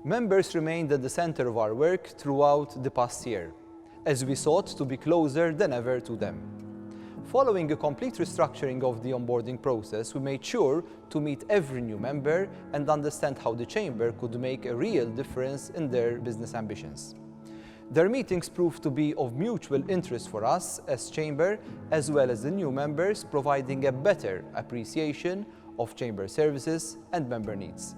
Members remained at the center of our work throughout the past year, as we sought to be closer than ever to them. Following a complete restructuring of the onboarding process, we made sure to meet every new member and understand how the Chamber could make a real difference in their business ambitions. Their meetings proved to be of mutual interest for us as Chamber, as well as the new members, providing a better appreciation of Chamber services and member needs.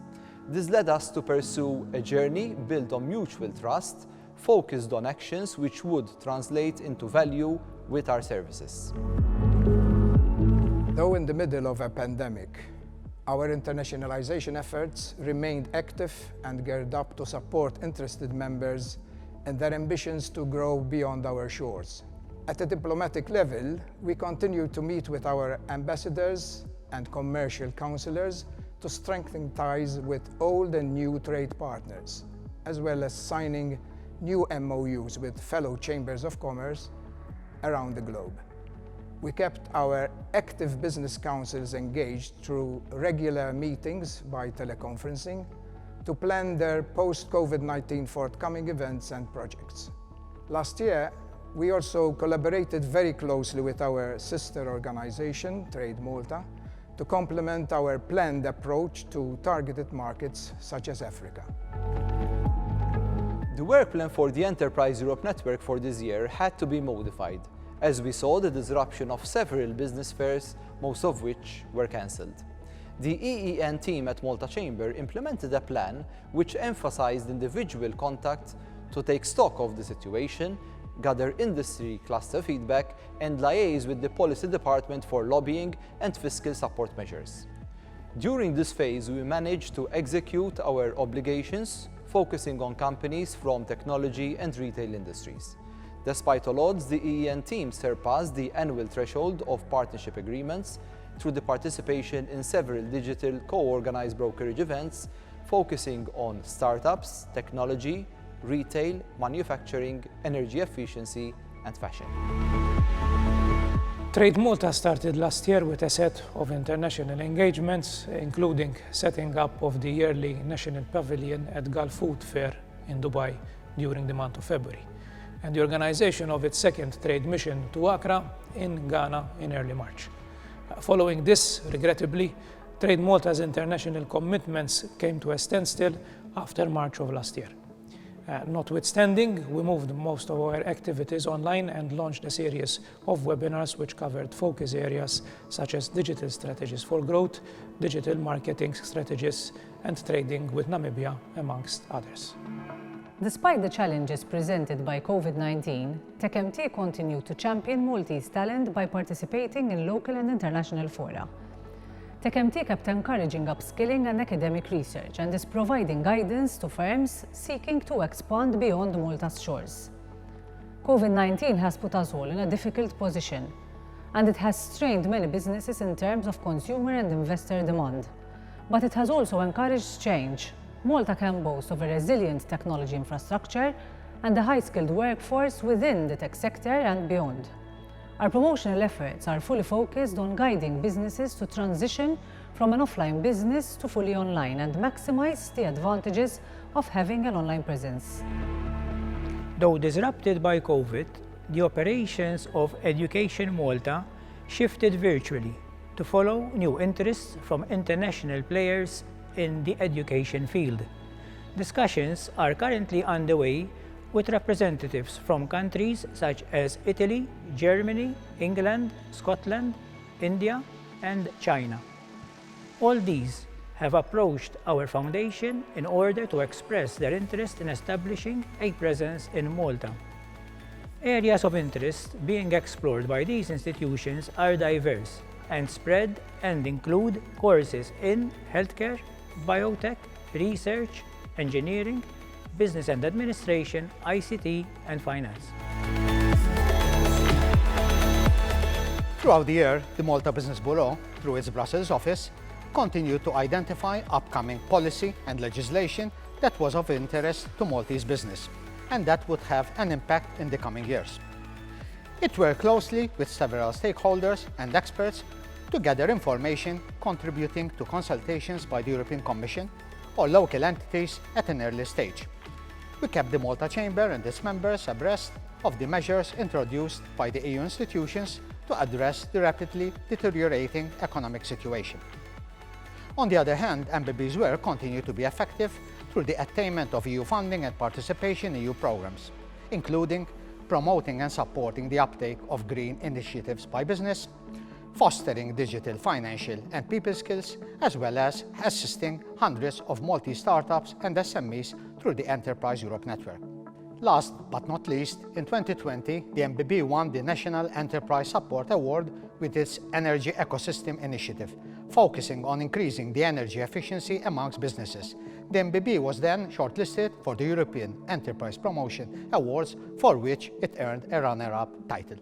This led us to pursue a journey built on mutual trust, focused on actions which would translate into value with our services. Though in the middle of a pandemic, our internationalization efforts remained active and geared up to support interested members in their ambitions to grow beyond our shores. At a diplomatic level, we continue to meet with our ambassadors and commercial councillors to strengthen ties with old and new trade partners, as well as signing new MOUs with fellow chambers of commerce around the globe. We kept our active business councils engaged through regular meetings by teleconferencing to plan their post-COVID-19 forthcoming events and projects. Last year, we also collaborated very closely with our sister organization, Trade Malta, to complement our planned approach to targeted markets such as Africa. The work plan for the Enterprise Europe Network for this year had to be modified, as we saw the disruption of several business fairs, most of which were cancelled. The EEN team at Malta Chamber implemented a plan which emphasized individual contact to take stock of the situation, gather industry cluster feedback, and liaise with the policy department for lobbying and fiscal support measures. During this phase, we managed to execute our obligations, focusing on companies from technology and retail industries. Despite all odds, the EEN team surpassed the annual threshold of partnership agreements through the participation in several digital co-organized brokerage events, focusing on startups, technology, retail, manufacturing, energy efficiency, and fashion. Trade Malta started last year with a set of international engagements, including setting up of the yearly National Pavilion at Gulf Food Fair in Dubai during the month of February, and the organization of its second trade mission to Accra in Ghana in early March. Following this, regrettably, Trade Malta's international commitments came to a standstill after March of last year. Notwithstanding, we moved most of our activities online and launched a series of webinars which covered focus areas such as digital strategies for growth, digital marketing strategies, and trading with Namibia, amongst others. Despite the challenges presented by COVID-19, TechMT continued to champion Maltese talent by participating in local and international fora. TechMT kept encouraging upskilling and academic research and is providing guidance to firms seeking to expand beyond Malta's shores. COVID-19 has put us all in a difficult position, and it has strained many businesses in terms of consumer and investor demand. But it has also encouraged change. Malta can boast of a resilient technology infrastructure and a high-skilled workforce within the tech sector and beyond. Our promotional efforts are fully focused on guiding businesses to transition from an offline business to fully online and maximize the advantages of having an online presence. Though disrupted by COVID, the operations of Education Malta shifted virtually to follow new interests from international players in the education field. Discussions are currently underway with representatives from countries such as Italy, Germany, England, Scotland, India, and China. All these have approached our foundation in order to express their interest in establishing a presence in Malta. Areas of interest being explored by these institutions are diverse and spread and include courses in healthcare, biotech, research, engineering, business and administration, ICT, and finance. Throughout the year, the Malta Business Bureau, through its Brussels office, continued to identify upcoming policy and legislation that was of interest to Maltese business and that would have an impact in the coming years. It worked closely with several stakeholders and experts to gather information contributing to consultations by the European Commission or local entities at an early stage. We kept the Malta Chamber and its members abreast of the measures introduced by the EU institutions to address the rapidly deteriorating economic situation. On the other hand, MBB's work continued to be effective through the attainment of EU funding and participation in EU programs, including promoting and supporting the uptake of green initiatives by business, fostering digital, financial and people skills, as well as assisting hundreds of Maltese startups and SMEs through the Enterprise Europe network. Last but not least, in 2020, the MBB won the National Enterprise Support Award with its Energy Ecosystem Initiative, focusing on increasing the energy efficiency amongst businesses. The MBB was then shortlisted for the European Enterprise Promotion Awards, for which it earned a runner-up title.